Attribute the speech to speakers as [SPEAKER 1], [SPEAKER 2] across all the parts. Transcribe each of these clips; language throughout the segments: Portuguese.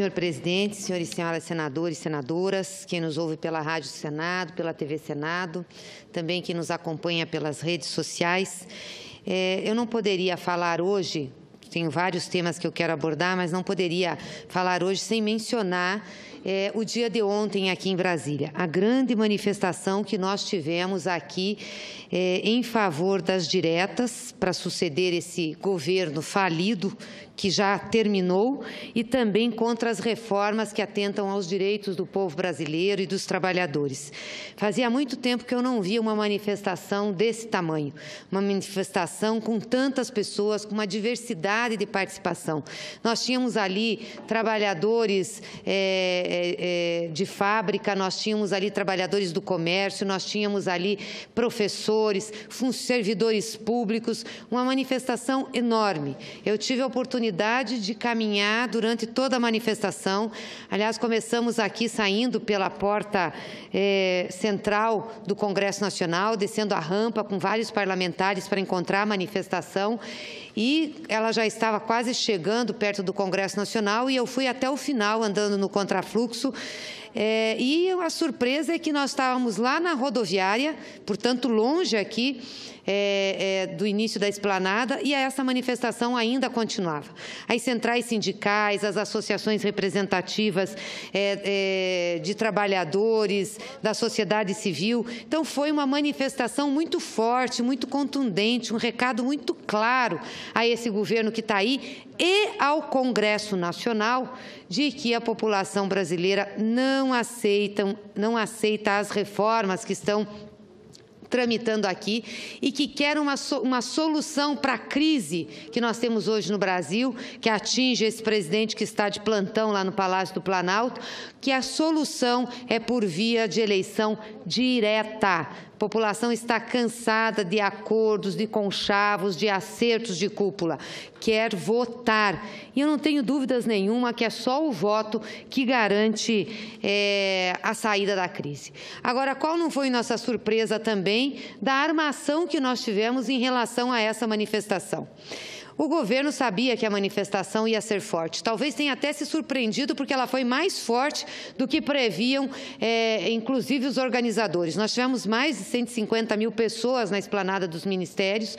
[SPEAKER 1] senhor presidente, senhores e senhoras senadores e senadoras, quem nos ouve pela Rádio Senado, pela TV Senado, também quem nos acompanha pelas redes sociais. Eu não poderia falar hoje, tenho vários temas que eu quero abordar, mas não poderia falar hoje sem mencionar o dia de ontem aqui em Brasília, a grande manifestação que nós tivemos aqui em favor das diretas para suceder esse governo falido que já terminou e também contra as reformas que atentam aos direitos do povo brasileiro e dos trabalhadores. Fazia muito tempo que eu não via uma manifestação desse tamanho, uma manifestação com tantas pessoas, com uma diversidade de participação. Nós tínhamos ali trabalhadores de fábrica, nós tínhamos ali trabalhadores do comércio, nós tínhamos ali professores, servidores públicos, uma manifestação enorme. Eu tive a oportunidade de caminhar durante toda a manifestação. Aliás, começamos aqui saindo pela porta central do Congresso Nacional, descendo a rampa com vários parlamentares para encontrar a manifestação. E ela já estava quase chegando perto do Congresso Nacional e eu fui até o final andando no contrafluxo. E a surpresa é que nós estávamos lá na rodoviária, portanto longe aqui do início da esplanada, e essa manifestação ainda continuava. As centrais sindicais, as associações representativas de trabalhadores, da sociedade civil. Então foi uma manifestação muito forte, muito contundente, um recado muito claro a esse governo que está aí e ao Congresso Nacional de que a população brasileira não aceita as reformas que estão tramitando aqui e que quer uma solução para a crise que nós temos hoje no Brasil, que atinge esse presidente que está de plantão lá no Palácio do Planalto, que a solução é por via de eleição direta. A população está cansada de acordos, de conchavos, de acertos de cúpula. Quer votar. E eu não tenho dúvidas nenhuma que é só o voto que garante a saída da crise. Agora, qual não foi nossa surpresa também da armação que nós tivemos em relação a essa manifestação? O governo sabia que a manifestação ia ser forte. Talvez tenha até se surpreendido porque ela foi mais forte do que previam, inclusive, os organizadores. Nós tivemos mais de 150 mil pessoas na esplanada dos ministérios,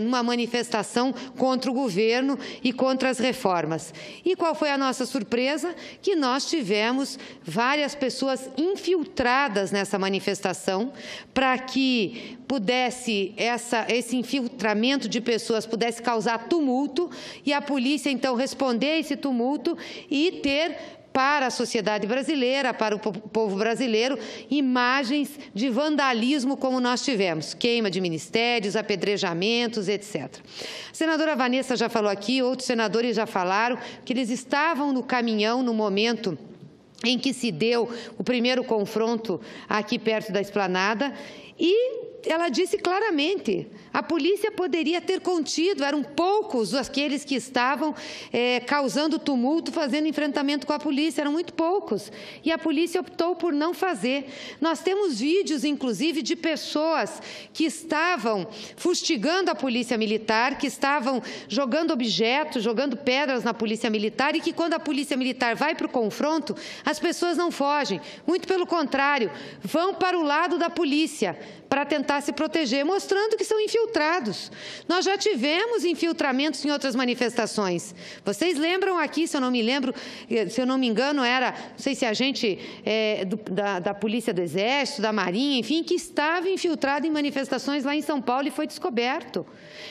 [SPEAKER 1] numa manifestação contra o governo e contra as reformas. E qual foi a nossa surpresa? Que nós tivemos várias pessoas infiltradas nessa manifestação para que pudesse, esse infiltramento de pessoas pudesse causar tumulto e a polícia, então, responder a esse tumulto e ter para a sociedade brasileira, para o povo brasileiro, imagens de vandalismo como nós tivemos, queima de ministérios, apedrejamentos, etc. A senadora Vanessa já falou aqui, outros senadores já falaram que eles estavam no caminhão no momento em que se deu o primeiro confronto aqui perto da esplanada e ela disse claramente, a polícia poderia ter contido, eram poucos aqueles que estavam causando tumulto, fazendo enfrentamento com a polícia, eram muito poucos. E a polícia optou por não fazer. Nós temos vídeos, inclusive, de pessoas que estavam fustigando a polícia militar, que estavam jogando objetos, jogando pedras na polícia militar e que quando a polícia militar vai para o confronto, as pessoas não fogem. Muito pelo contrário, vão para o lado da polícia para tentar se proteger, mostrando que são infiltrados. Nós já tivemos infiltramentos em outras manifestações. Vocês lembram aqui, se eu não me engano, era, não sei se a gente da Polícia do Exército, da Marinha, enfim, que estava infiltrado em manifestações lá em São Paulo e foi descoberto.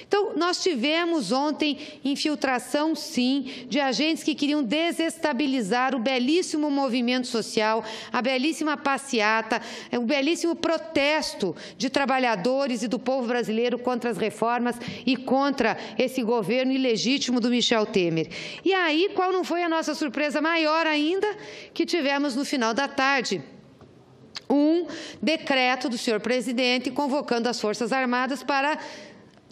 [SPEAKER 1] Então, nós tivemos ontem infiltração, sim, de agentes que queriam desestabilizar o belíssimo movimento social, a belíssima passeata, o belíssimo protesto de trabalhadores e do povo brasileiro contra as reformas e contra esse governo ilegítimo do Michel Temer. E aí, qual não foi a nossa surpresa maior ainda que tivemos no final da tarde? Um decreto do senhor presidente convocando as Forças Armadas para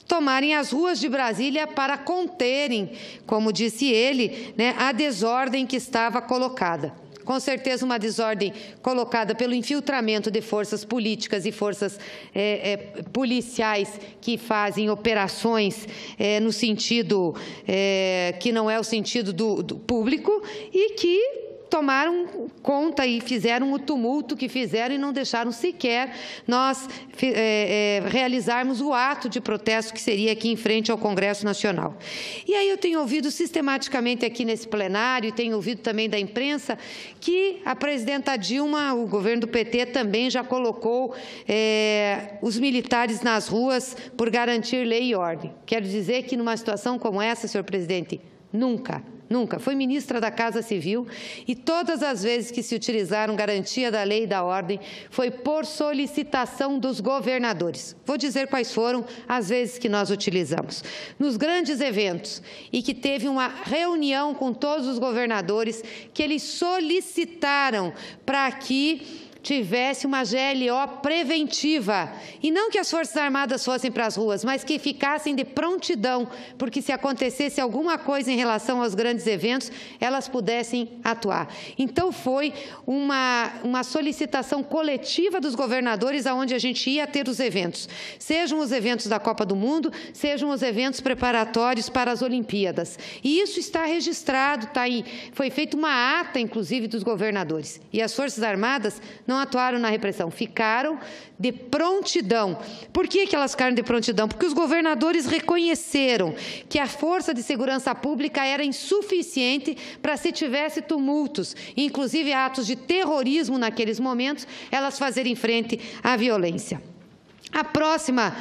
[SPEAKER 1] tomarem as ruas de Brasília para conterem, como disse ele, a desordem que estava colocada. com certeza uma desordem colocada pelo infiltramento de forças políticas e forças policiais que fazem operações no sentido que não é o sentido do público e que tomaram conta e fizeram o tumulto que fizeram e não deixaram sequer nós realizarmos o ato de protesto que seria aqui em frente ao Congresso Nacional. E aí eu tenho ouvido sistematicamente aqui nesse plenário, e tenho ouvido também da imprensa, que a presidenta Dilma, o governo do PT também já colocou os militares nas ruas por garantir lei e ordem. Quero dizer que numa situação como essa, senhor presidente, nunca. Fui ministra da Casa Civil e todas as vezes que se utilizaram garantia da lei e da ordem foi por solicitação dos governadores. Vou dizer quais foram as vezes que nós utilizamos. Nos grandes eventos, e que teve uma reunião com todos os governadores, que eles solicitaram para que tivesse uma GLO preventiva, e não que as Forças Armadas fossem para as ruas, mas que ficassem de prontidão, porque se acontecesse alguma coisa em relação aos grandes eventos, elas pudessem atuar. Então, foi uma solicitação coletiva dos governadores aonde a gente ia ter os eventos, sejam os eventos da Copa do Mundo, sejam os eventos preparatórios para as Olimpíadas. E isso está registrado, está aí. Foi feita uma ata, inclusive, dos governadores. E as Forças Armadas não atuaram na repressão, ficaram de prontidão. Por que elas ficaram de prontidão? Porque os governadores reconheceram que a força de segurança pública era insuficiente para, se tivesse tumultos, inclusive atos de terrorismo naqueles momentos, elas fazerem frente à violência. A próxima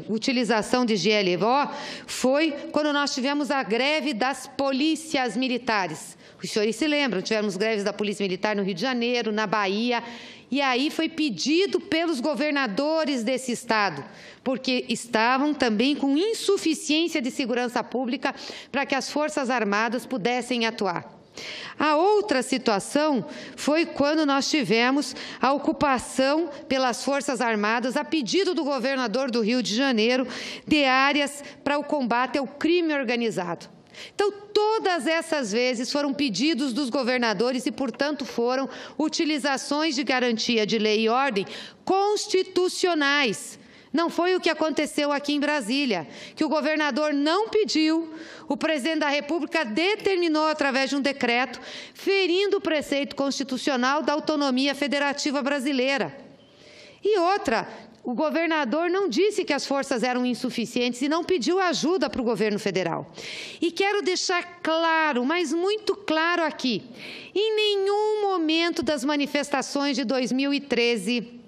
[SPEAKER 1] utilização de GLO foi quando nós tivemos a greve das polícias militares. Os senhores se lembram, tivemos greves da Polícia Militar no Rio de Janeiro, na Bahia, e aí foi pedido pelos governadores desse estado, porque estavam também com insuficiência de segurança pública para que as Forças Armadas pudessem atuar. A outra situação foi quando nós tivemos a ocupação pelas Forças Armadas, a pedido do governador do Rio de Janeiro, de áreas para o combate ao crime organizado. Então, todas essas vezes foram pedidos dos governadores e, portanto, foram utilizações de garantia de lei e ordem constitucionais. Não foi o que aconteceu aqui em Brasília, que o governador não pediu, o presidente da República determinou através de um decreto, ferindo o preceito constitucional da autonomia federativa brasileira. E outra, o governador não disse que as forças eram insuficientes e não pediu ajuda para o governo federal. E quero deixar claro, mas muito claro aqui, em nenhum momento das manifestações de 2013,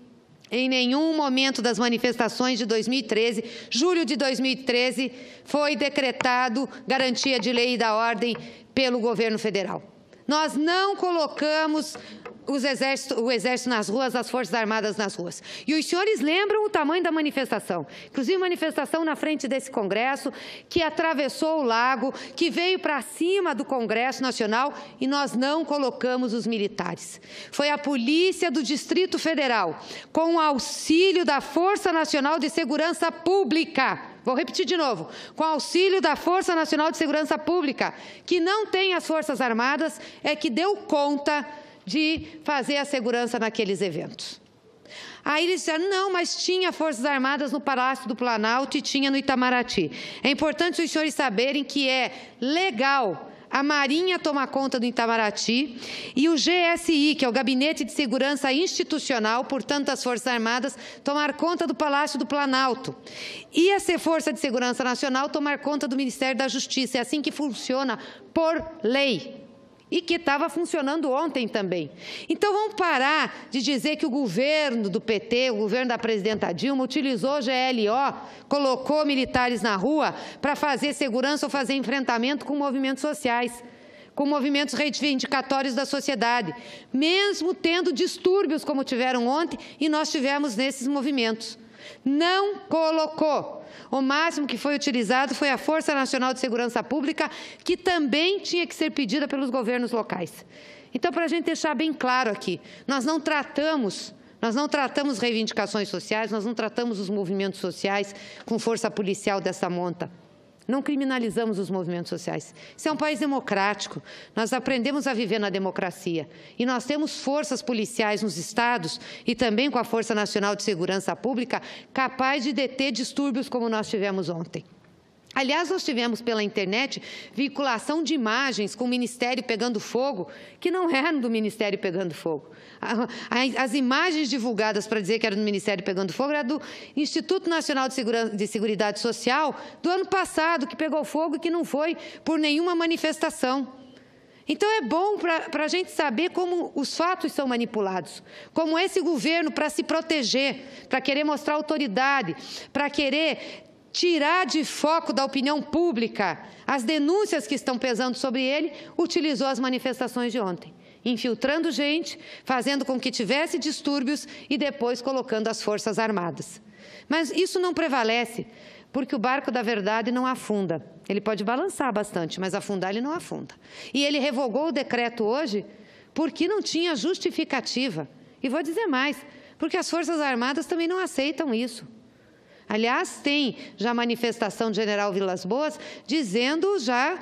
[SPEAKER 1] em nenhum momento das manifestações de 2013, julho de 2013, foi decretado garantia de lei e da ordem pelo governo federal. Nós não colocamos o Exército nas ruas, as Forças Armadas nas ruas. E os senhores lembram o tamanho da manifestação. Inclusive, manifestação na frente desse Congresso, que atravessou o lago, que veio para cima do Congresso Nacional, e nós não colocamos os militares. Foi a Polícia do Distrito Federal, com o auxílio da Força Nacional de Segurança Pública. Vou repetir de novo, com auxílio da Força Nacional de Segurança Pública, que não tem as Forças Armadas, é que deu conta de fazer a segurança naqueles eventos. Aí eles disseram, não, mas tinha Forças Armadas no Palácio do Planalto e tinha no Itamaraty. É importante os senhores saberem que é legal a Marinha tomar conta do Itamaraty e o GSI, que é o Gabinete de Segurança Institucional, portanto, as Forças Armadas, tomar conta do Palácio do Planalto. E a Força de Segurança Nacional tomar conta do Ministério da Justiça. É assim que funciona por lei. E que estava funcionando ontem também. Então, vamos parar de dizer que o governo do PT, o governo da presidenta Dilma, utilizou GLO, colocou militares na rua para fazer segurança ou fazer enfrentamento com movimentos sociais, com movimentos reivindicatórios da sociedade, mesmo tendo distúrbios como tiveram ontem, e nós tivemos nesses movimentos. Não colocou. O máximo que foi utilizado foi a Força Nacional de Segurança Pública, que também tinha que ser pedida pelos governos locais. Então, para a gente deixar bem claro aqui, nós não tratamos reivindicações sociais, nós não tratamos os movimentos sociais com força policial dessa monta. Não criminalizamos os movimentos sociais. Isso é um país democrático. Nós aprendemos a viver na democracia. E nós temos forças policiais nos estados e também com a Força Nacional de Segurança Pública capaz de deter distúrbios como nós tivemos ontem. Aliás, nós tivemos pela internet vinculação de imagens com o Ministério pegando fogo, que não eram do Ministério pegando fogo. As imagens divulgadas para dizer que era do Ministério pegando fogo era do Instituto Nacional de Seguridade Social do ano passado, que pegou fogo e que não foi por nenhuma manifestação. Então, é bom para a gente saber como os fatos são manipulados, como esse governo, para se proteger, para querer mostrar autoridade, para querer tirar de foco da opinião pública as denúncias que estão pesando sobre ele, utilizou as manifestações de ontem, infiltrando gente, fazendo com que tivesse distúrbios e depois colocando as Forças Armadas. Mas isso não prevalece, porque o barco da verdade não afunda. Ele pode balançar bastante, mas afundar ele não afunda. E ele revogou o decreto hoje porque não tinha justificativa. E vou dizer mais, porque as Forças Armadas também não aceitam isso. Aliás, tem já manifestação do general Vilas Boas dizendo já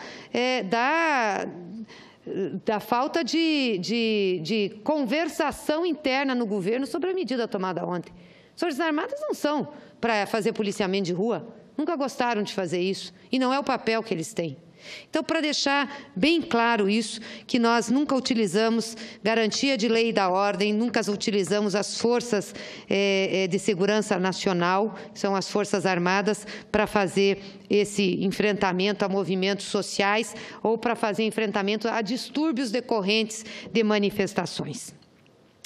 [SPEAKER 1] da falta de conversação interna no governo sobre a medida tomada ontem. As Forças Armadas não são para fazer policiamento de rua, nunca gostaram de fazer isso, e não é o papel que eles têm. Então, para deixar bem claro isso, que nós nunca utilizamos garantia de lei e da ordem, nunca utilizamos as forças de segurança nacional, são as Forças Armadas, para fazer esse enfrentamento a movimentos sociais ou para fazer enfrentamento a distúrbios decorrentes de manifestações.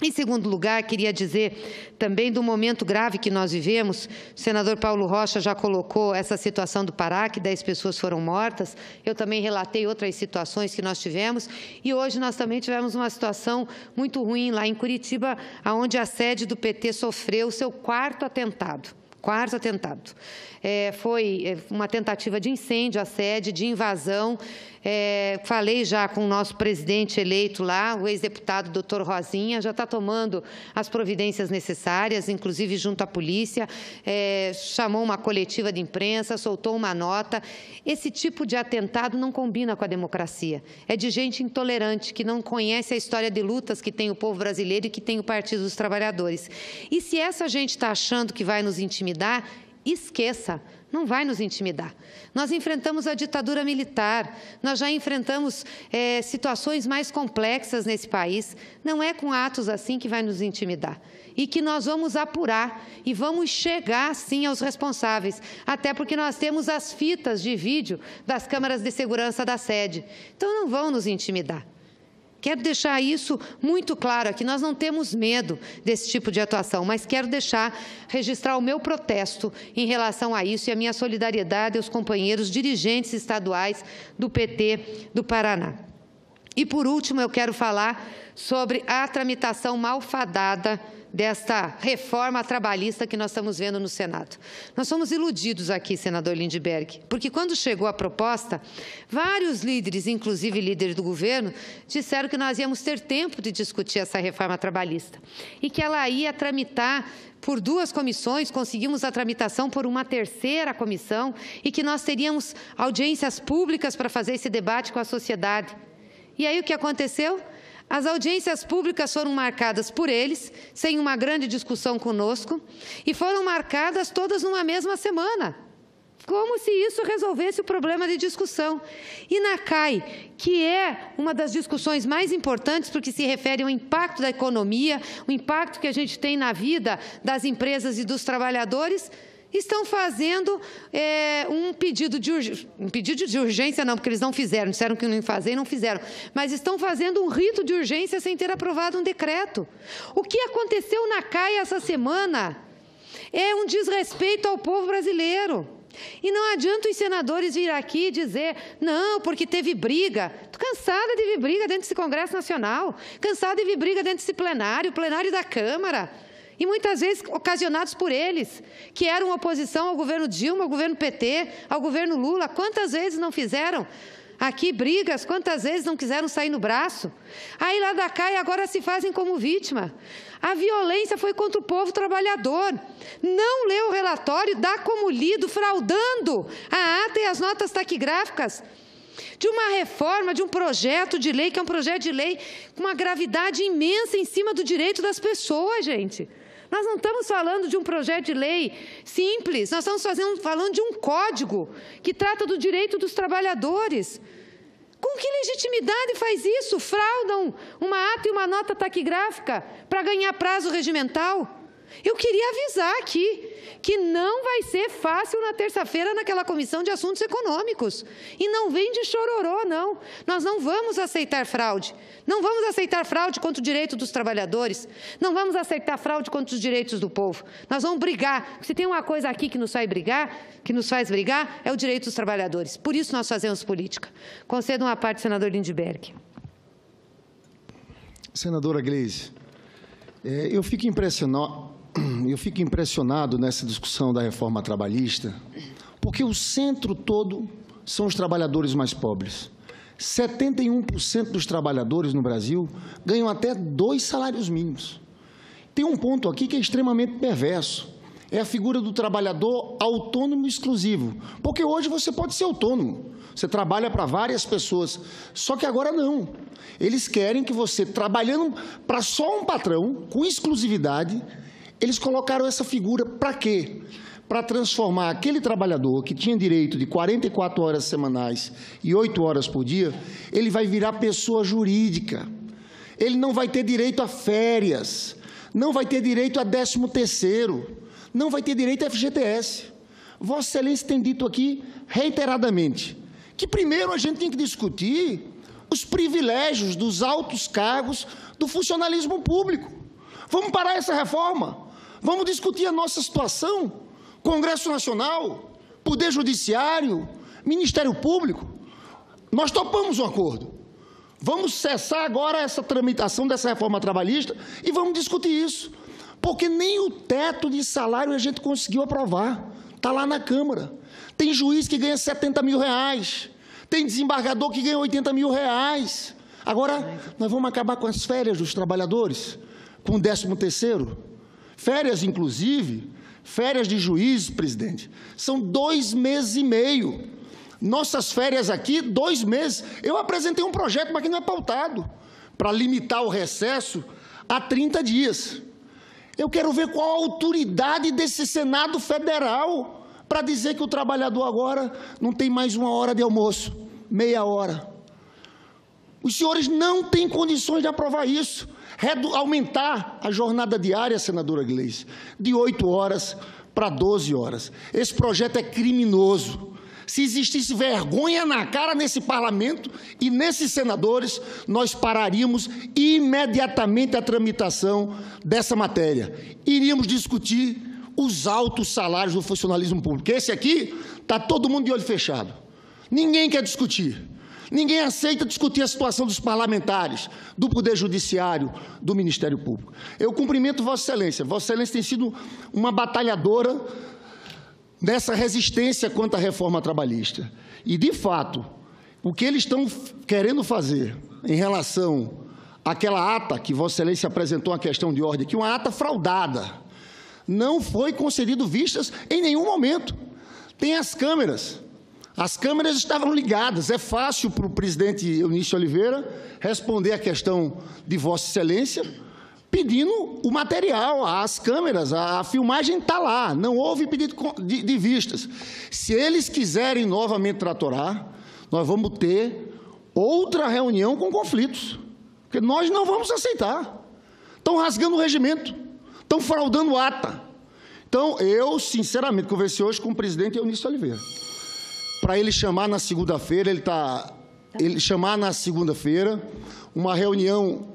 [SPEAKER 1] Em segundo lugar, queria dizer também do momento grave que nós vivemos. O senador Paulo Rocha já colocou essa situação do Pará, que 10 pessoas foram mortas. Eu também relatei outras situações que nós tivemos. E hoje nós também tivemos uma situação muito ruim lá em Curitiba, onde a sede do PT sofreu o seu quarto atentado. Foi uma tentativa de incêndio à sede, de invasão. Falei já com o nosso presidente eleito lá, o ex-deputado doutor Rosinha, já está tomando as providências necessárias, inclusive junto à polícia, chamou uma coletiva de imprensa, soltou uma nota. Esse tipo de atentado não combina com a democracia. É de gente intolerante, que não conhece a história de lutas que tem o povo brasileiro e que tem o Partido dos Trabalhadores. E se essa gente está achando que vai nos intimidar, esqueça, não vai nos intimidar. Nós enfrentamos a ditadura militar, nós já enfrentamos situações mais complexas nesse país. Não é com atos assim que vai nos intimidar. E que nós vamos apurar e vamos chegar, sim, aos responsáveis. Até porque nós temos as fitas de vídeo das câmaras de segurança da sede. Então, não vão nos intimidar. Quero deixar isso muito claro aqui, nós não temos medo desse tipo de atuação, mas quero registrar o meu protesto em relação a isso e a minha solidariedade aos companheiros dirigentes estaduais do PT do Paraná. E, por último, eu quero falar sobre a tramitação malfadada desta reforma trabalhista que nós estamos vendo no Senado. Nós somos iludidos aqui, senador Lindbergh, porque quando chegou a proposta, vários líderes, inclusive líderes do governo, disseram que nós íamos ter tempo de discutir essa reforma trabalhista e que ela ia tramitar por 2 comissões, conseguimos a tramitação por uma 3ª comissão e que nós teríamos audiências públicas para fazer esse debate com a sociedade. E aí o que aconteceu? As audiências públicas foram marcadas por eles, sem uma grande discussão conosco, e foram marcadas todas numa mesma semana, como se isso resolvesse o problema de discussão. E na CAI, que é uma das discussões mais importantes, porque se refere ao impacto da economia, o impacto que a gente tem na vida das empresas e dos trabalhadores, estão fazendo um pedido de urgência, não, porque eles não fizeram, disseram que não iam fazer e não fizeram, mas estão fazendo um rito de urgência sem ter aprovado um decreto. O que aconteceu na CAI essa semana é um desrespeito ao povo brasileiro. E não adianta os senadores vir aqui e dizer, não, porque teve briga. Estou cansada de ver briga dentro desse Congresso Nacional, cansada de ver briga dentro desse plenário da Câmara. E muitas vezes ocasionados por eles, que eram oposição ao governo Dilma, ao governo PT, ao governo Lula. Quantas vezes não fizeram Aqui, brigas, quantas vezes não quiseram sair no braço? Aí lá da CAI agora se fazem como vítima. A violência foi contra o povo trabalhador. Não leu o relatório, dá como lido, fraudando a ata e as notas taquigráficas de uma reforma, de um projeto de lei, que é um projeto de lei com uma gravidade imensa em cima do direito das pessoas, gente. Nós não estamos falando de um projeto de lei simples, nós estamos falando de um código que trata do direito dos trabalhadores. Com que legitimidade faz isso? Fraudam uma ata e uma nota taquigráfica para ganhar prazo regimental? Eu queria avisar aqui que não vai ser fácil na terça-feira naquela Comissão de Assuntos Econômicos. E não vem de chororô, não. Nós não vamos aceitar fraude. Não vamos aceitar fraude contra o direito dos trabalhadores. Não vamos aceitar fraude contra os direitos do povo. Nós vamos brigar. Se tem uma coisa aqui que nos faz brigar, é o direito dos trabalhadores. Por isso nós fazemos política. Concedo uma parte, senador Lindbergh.
[SPEAKER 2] Senadora Gleisi, eu fico impressionado nessa discussão da reforma trabalhista, porque o centro todo são os trabalhadores mais pobres. 71% dos trabalhadores no Brasil ganham até 2 salários mínimos. Tem um ponto aqui que é extremamente perverso. É a figura do trabalhador autônomo exclusivo. Porque hoje você pode ser autônomo. Você trabalha para várias pessoas. Só que agora não. Eles querem que você, trabalhando para só um patrão, com exclusividade, eles colocaram essa figura para quê? Para transformar aquele trabalhador que tinha direito de 44 horas semanais e 8 horas por dia, ele vai virar pessoa jurídica. Ele não vai ter direito a férias, não vai ter direito a 13º, não vai ter direito a FGTS. Vossa Excelência tem dito aqui reiteradamente que primeiro a gente tem que discutir os privilégios dos altos cargos do funcionalismo público. Vamos parar essa reforma, vamos discutir a nossa situação, Congresso Nacional, Poder Judiciário, Ministério Público. Nós topamos um acordo. Vamos cessar agora essa tramitação dessa reforma trabalhista e vamos discutir isso. Porque nem o teto de salário a gente conseguiu aprovar. Está lá na Câmara. Tem juiz que ganha 70 mil reais. Tem desembargador que ganha 80 mil reais. Agora, nós vamos acabar com as férias dos trabalhadores, com o 13º. Férias, inclusive, férias de juiz, presidente, são 2 meses e meio. Nossas férias aqui, 2 meses. Eu apresentei um projeto, mas que não é pautado, para limitar o recesso a 30 dias. Eu quero ver qual a autoridade desse Senado Federal para dizer que o trabalhador agora não tem mais 1 hora de almoço, meia hora. Os senhores não têm condições de aprovar isso. Aumentar a jornada diária, senadora Gleisi, de 8 horas para 12 horas. Esse projeto é criminoso. Se existisse vergonha na cara nesse parlamento e nesses senadores, nós pararíamos imediatamente a tramitação dessa matéria. Iríamos discutir os altos salários do funcionalismo público. Esse aqui está todo mundo de olho fechado. Ninguém quer discutir. Ninguém aceita discutir a situação dos parlamentares, do Poder Judiciário, do Ministério Público. Eu cumprimento Vossa Excelência. Vossa Excelência tem sido uma batalhadora dessa resistência contra a reforma trabalhista. E, de fato, o que eles estão querendo fazer em relação àquela ata que Vossa Excelência apresentou a questão de ordem, que uma ata fraudada, não foi concedido vistas em nenhum momento. Tem as câmeras. As câmeras estavam ligadas. É fácil para o presidente Eunício Oliveira responder a questão de Vossa Excelência pedindo o material, as câmeras, a filmagem está lá, não houve pedido de vistas. Se eles quiserem novamente tratorar, nós vamos ter outra reunião com conflitos, porque nós não vamos aceitar. Estão rasgando o regimento, estão fraudando ata. Então, eu, sinceramente, conversei hoje com o presidente Eunício Oliveira, para ele chamar na segunda-feira, chamar na segunda-feira uma reunião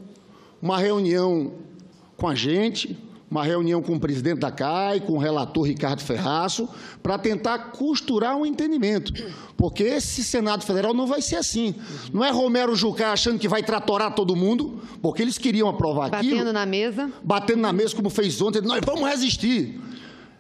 [SPEAKER 2] com a gente, uma reunião com o presidente da CAI, com o relator Ricardo Ferraço, para tentar costurar um entendimento, porque esse Senado Federal não vai ser assim. Não é Romero Jucá achando que vai tratorar todo mundo, porque eles queriam aprovar aquilo.
[SPEAKER 1] Batendo na mesa.
[SPEAKER 2] Batendo na mesa, como fez ontem. Nós vamos resistir.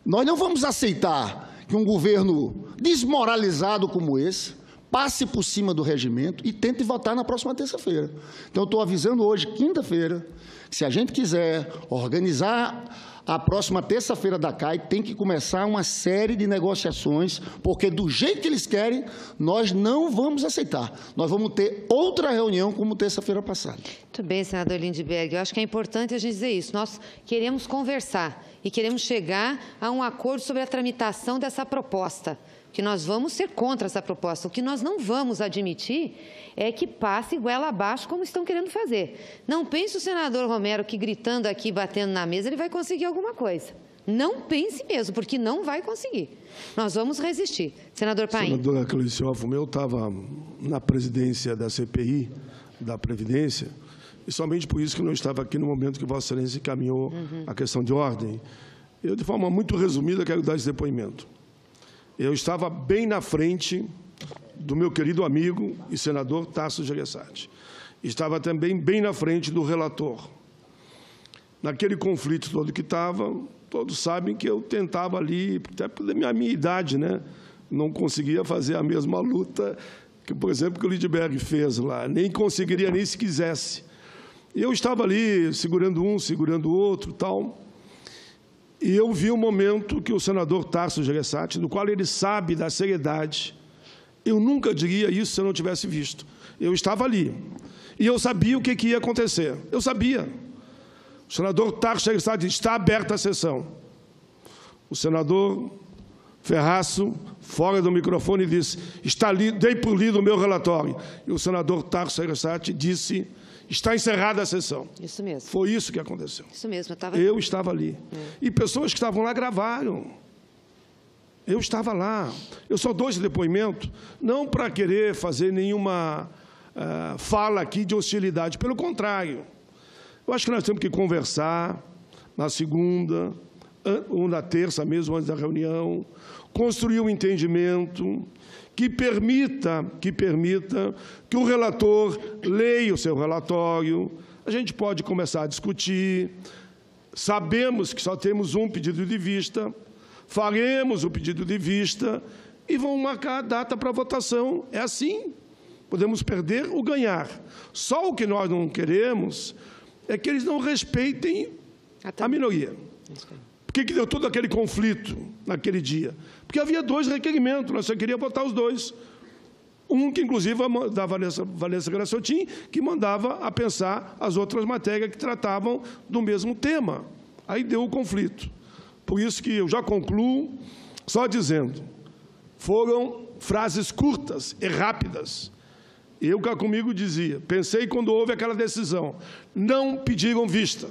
[SPEAKER 2] Nós não vamos aceitar que um governo desmoralizado como esse passe por cima do regimento e tente votar na próxima terça-feira. Então, eu estou avisando hoje, quinta-feira, que se a gente quiser organizar a próxima terça-feira da CAI, tem que começar uma série de negociações, porque do jeito que eles querem, nós não vamos aceitar. Nós vamos ter outra reunião como terça-feira passada.
[SPEAKER 1] Muito bem, senador Lindbergh. Eu acho que é importante a gente dizer isso. Nós queremos conversar e queremos chegar a um acordo sobre a tramitação dessa proposta, que nós vamos ser contra essa proposta. O que nós não vamos admitir é que passe goela abaixo como estão querendo fazer. Não pense o senador Romero que gritando aqui, batendo na mesa, ele vai conseguir alguma coisa. Não pense mesmo, porque não vai conseguir. Nós vamos resistir. Senador Paim.
[SPEAKER 3] Senadora Cleícia Hoffmann, eu estava na presidência da CPI, da Previdência, e somente por isso que não estava aqui no momento que Vossa Excelência encaminhou a questão de ordem. Eu, de forma muito resumida, quero dar esse depoimento. Eu estava bem na frente do meu querido amigo e senador Tasso Gereissati. Estava também bem na frente do relator. Naquele conflito todo que estava, todos sabem que eu tentava ali, até pela minha idade, né? Não conseguia fazer a mesma luta que, por exemplo, que o Lindbergh fez lá. Nem conseguiria nem se quisesse. E eu estava ali, segurando um, segurando o outro, tal. E eu vi um momento que o senador Tasso Gereissati, no qual ele sabe da seriedade, eu nunca diria isso se eu não tivesse visto. Eu estava ali. E eu sabia o que ia acontecer. Eu sabia. O senador Tasso Gereissati disse, está aberta a sessão. O senador Ferraço, fora do microfone, disse, dei por lido o meu relatório. E o senador Tasso Gereissati disse, está encerrada a sessão.
[SPEAKER 1] Isso mesmo.
[SPEAKER 3] Foi isso que aconteceu.
[SPEAKER 1] Isso mesmo.
[SPEAKER 3] Eu estava ali. E pessoas que estavam lá gravaram. Eu estava lá. Eu só dou esse depoimento não para querer fazer nenhuma fala aqui de hostilidade. Pelo contrário. Eu acho que nós temos que conversar na segunda ou na terça mesmo, antes da reunião, construir um entendimento que permita que o relator leia o seu relatório. A gente pode começar a discutir. Sabemos que só temos um pedido de vista. Faremos o pedido de vista e vamos marcar a data para votação. É assim. Podemos perder ou ganhar. Só o que nós não queremos é que eles não respeitem a minoria. Por que deu todo aquele conflito naquele dia? Porque havia 2 requerimentos, nós só queríamos votar os 2. Um que, inclusive, da Vanessa Grassotin, que mandava a pensar as outras matérias que tratavam do mesmo tema. Aí deu o conflito. Por isso que eu já concluo só dizendo, foram frases curtas e rápidas. Eu cá comigo dizia, pensei quando houve aquela decisão, não pediram vista.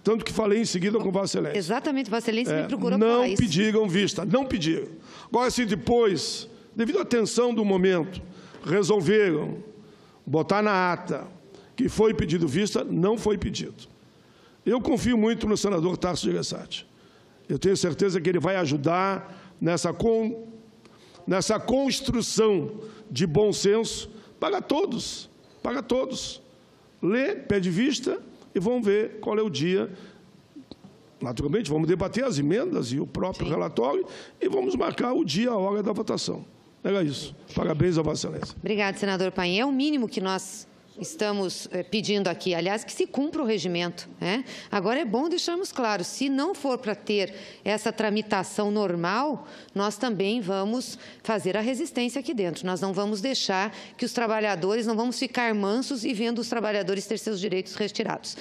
[SPEAKER 3] Tanto que falei em seguida com Vossa Excelência.
[SPEAKER 1] Exatamente, Vossa Excelência me procurou
[SPEAKER 3] não
[SPEAKER 1] falar isso.
[SPEAKER 3] Não pediram vista, não pediram. Agora, se depois, devido à tensão do momento, resolveram botar na ata que foi pedido vista, não foi pedido. Eu confio muito no senador Tasso Gereissati. Eu tenho certeza que ele vai ajudar nessa construção de bom senso para todos, para todos. Lê, pede vista e vamos ver qual é o dia. Naturalmente, vamos debater as emendas e o próprio relatório e vamos marcar o dia, a hora da votação. Era isso. Parabéns a Vossa Excelência.
[SPEAKER 1] Obrigada, senador Paim. É o mínimo que nós estamos pedindo aqui, aliás, que se cumpra o regimento. Agora, é bom deixarmos claro, se não for para ter essa tramitação normal, nós também vamos fazer a resistência aqui dentro. Nós não vamos deixar que os trabalhadores, não vamos ficar mansos e vendo os trabalhadores ter seus direitos retirados.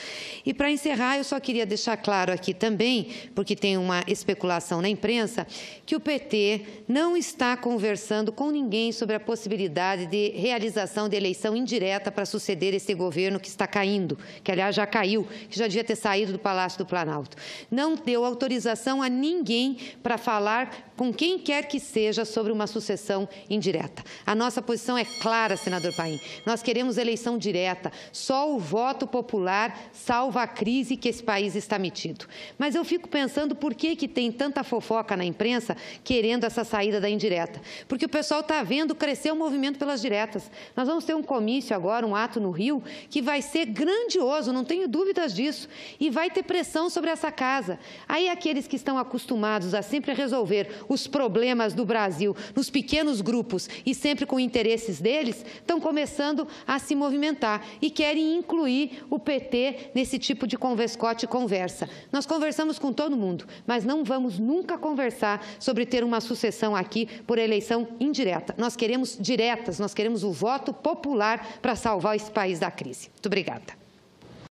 [SPEAKER 1] E, para encerrar, eu só queria deixar claro aqui também, porque tem uma especulação na imprensa, que o PT não está conversando com ninguém sobre a possibilidade de realização de eleição indireta para suceder esse governo que está caindo, que, aliás, já caiu, que já devia ter saído do Palácio do Planalto. Não deu autorização a ninguém para falar com quem quer que seja sobre uma sucessão indireta. A nossa posição é clara, senador Paim. Nós queremos eleição direta. Só o voto popular salva a crise que esse país está metido. Mas eu fico pensando por que tem tanta fofoca na imprensa querendo essa saída da indireta. Porque o pessoal está vendo crescer o movimento pelas diretas. Nós vamos ter um comício agora, um ato mandato no Rio que vai ser grandioso, não tenho dúvidas disso, e vai ter pressão sobre essa casa. Aí aqueles que estão acostumados a sempre resolver os problemas do Brasil nos pequenos grupos e sempre com interesses deles, estão começando a se movimentar e querem incluir o PT nesse tipo de converscote e conversa. Nós conversamos com todo mundo, mas não vamos nunca conversar sobre ter uma sucessão aqui por eleição indireta. Nós queremos diretas, nós queremos o voto popular para salvar esse país da crise. Muito obrigada.